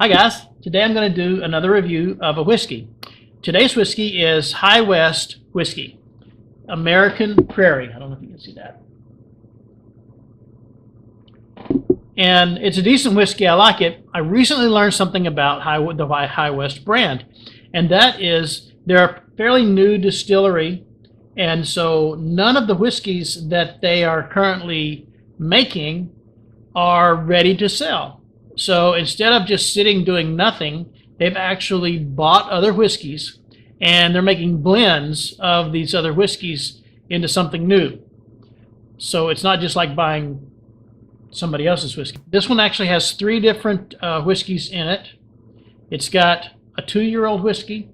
Hi guys, today I'm going to do another review of a whiskey. Today's whiskey is High West whiskey, American Prairie. I don't know if you can see that. And it's a decent whiskey. I like it. I recently learned something about the High West brand, and that is they're a fairly new distillery, and so none of the whiskeys that they are currently making are ready to sell. So instead of just sitting doing nothing, they've actually bought other whiskeys and they're making blends of these other whiskeys into something new. So it's not just like buying somebody else's whiskey. This one actually has three different whiskeys in it. It's got a 2-year-old whiskey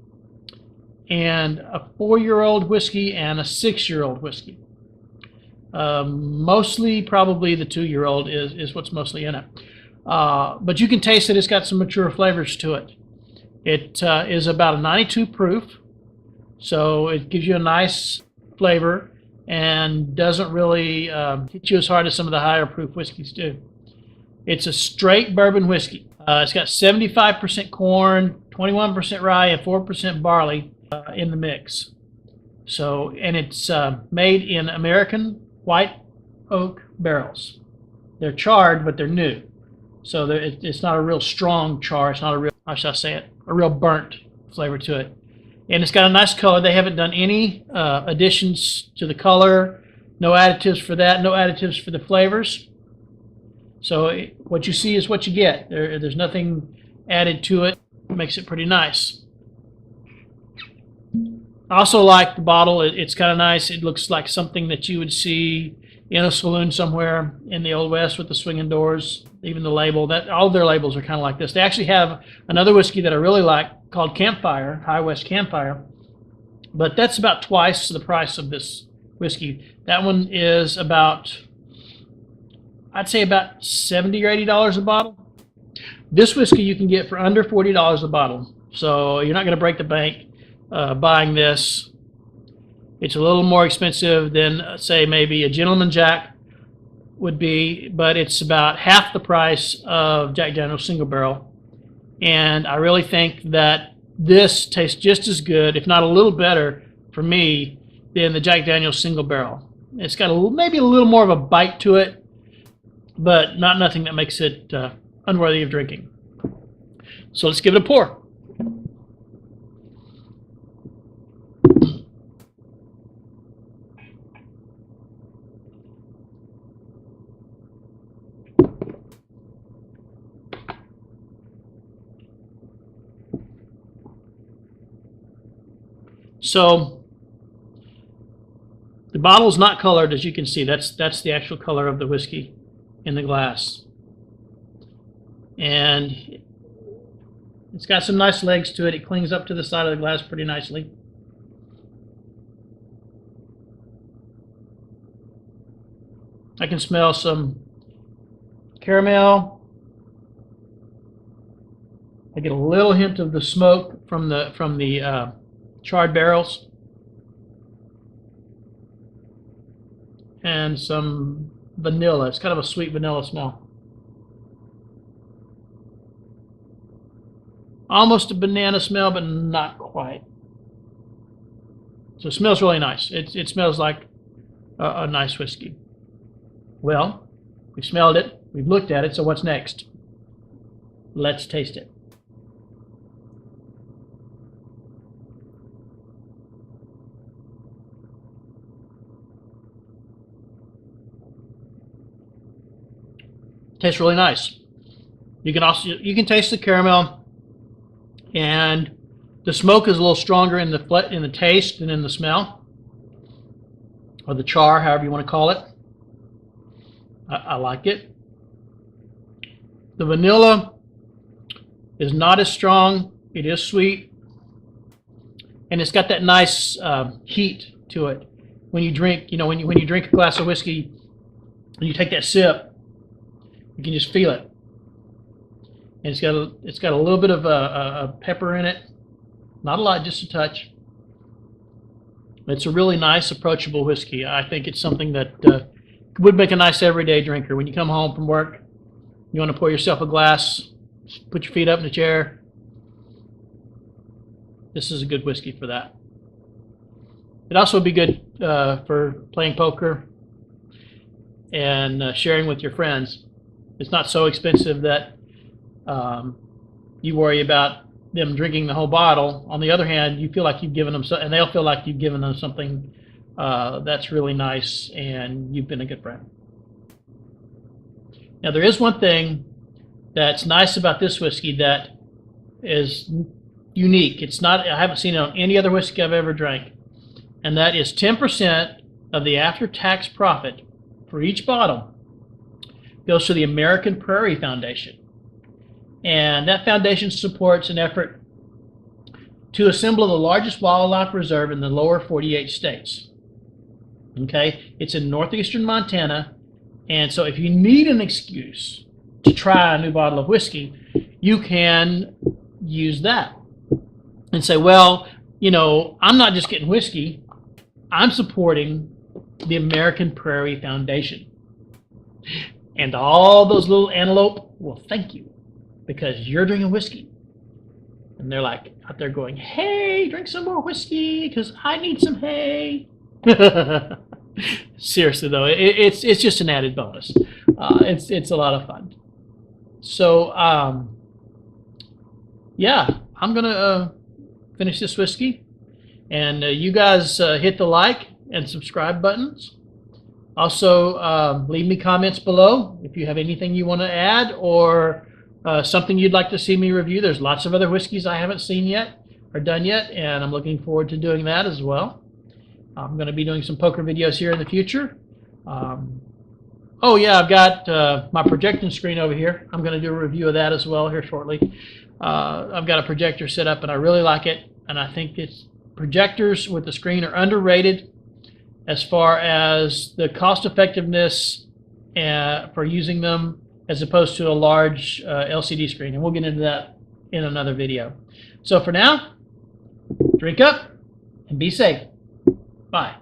and a 4-year-old whiskey and a 6-year-old whiskey. Mostly probably the 2-year-old is what's mostly in it. But you can taste that it's got some mature flavors to it. It is about a 92 proof, so it gives you a nice flavor and doesn't really hit you as hard as some of the higher proof whiskeys do. It's a straight bourbon whiskey. It's got 75% corn, 21% rye, and 4% barley in the mix. So, and it's made in American white oak barrels. They're charred, but they're new. So it's not a real strong char. It's not a real, how should I say it, a real burnt flavor to it. And it's got a nice color. They haven't done any additions to the color. No additives for that. No additives for the flavors. So what you see is what you get. There's nothing added to it. It makes it pretty nice. I also like the bottle. It's kind of nice. It looks like something that you would see in a saloon somewhere in the Old West with the swinging doors. Even the label, that all of their labels are kind of like this. They actually have another whiskey that I really like called Campfire, High West Campfire, but that's about twice the price of this whiskey. That one is about, I'd say about $70 or $80 a bottle. This whiskey you can get for under $40 a bottle, so you're not going to break the bank buying this. It's a little more expensive than, say, maybe a Gentleman Jack would be, but it's about half the price of Jack Daniel's Single Barrel. And I really think that this tastes just as good, if not a little better, for me, than the Jack Daniel's Single Barrel. It's got maybe a little more of a bite to it, but nothing that makes it unworthy of drinking. So let's give it a pour. So the bottle is not colored, as you can see. That's the actual color of the whiskey in the glass. And it's got some nice legs to it. It clings up to the side of the glass pretty nicely. I can smell some caramel. I get a little hint of the smoke from the charred barrels, and some vanilla. It's kind of a sweet vanilla smell. Almost a banana smell, but not quite. So it smells really nice. It smells like a nice whiskey. Well, we've smelled it, we've looked at it, so what's next? Let's taste it. Tastes really nice. You can taste the caramel, and the smoke is a little stronger in the taste than in the smell, or the char, however you want to call it. I like it. The vanilla is not as strong. It is sweet, and it's got that nice heat to it. When you drink, when you drink a glass of whiskey and you take that sip, you can just feel it. And it's got a little bit of a pepper in it. Not a lot, just a touch. It's a really nice, approachable whiskey. I think it's something that would make a nice everyday drinker. When you come home from work, you want to pour yourself a glass Just put your feet up in the chair. This is a good whiskey for that. It also would be good for playing poker and sharing with your friends. It's not so expensive that you worry about them drinking the whole bottle. On the other hand, you feel like you've given them and they'll feel like you've given them something that's really nice, and you've been a good friend. Now, there is one thing that's nice about this whiskey that is unique. It's not. I haven't seen it on any other whiskey I've ever drank, and that is 10% of the after-tax profit for each bottle goes to the American Prairie Foundation. And that foundation supports an effort to assemble the largest wildlife reserve in the lower 48 states. Okay, it's in northeastern Montana, and so if you need an excuse to try a new bottle of whiskey, you can use that and say, well, you know, I'm not just getting whiskey, I'm supporting the American Prairie Foundation. And all those little antelope will thank you because you're drinking whiskey. And they're like out there going, hey, drink some more whiskey because I need some hay. Seriously though, it's just an added bonus. It's a lot of fun. So yeah, I'm gonna finish this whiskey, and you guys hit the like and subscribe buttons. Also, leave me comments below if you have anything you want to add or something you'd like to see me review. There's lots of other whiskeys I haven't seen yet or done yet, and I'm looking forward to doing that as well. I'm going to be doing some poker videos here in the future. Oh yeah, I've got my projecting screen over here. I'm going to do a review of that as well here shortly. I've got a projector set up and I really like it, and I think projectors with the screen are underrated as far as the cost effectiveness for using them as opposed to a large LCD screen, and we'll get into that in another video. So for now, drink up and be safe. Bye.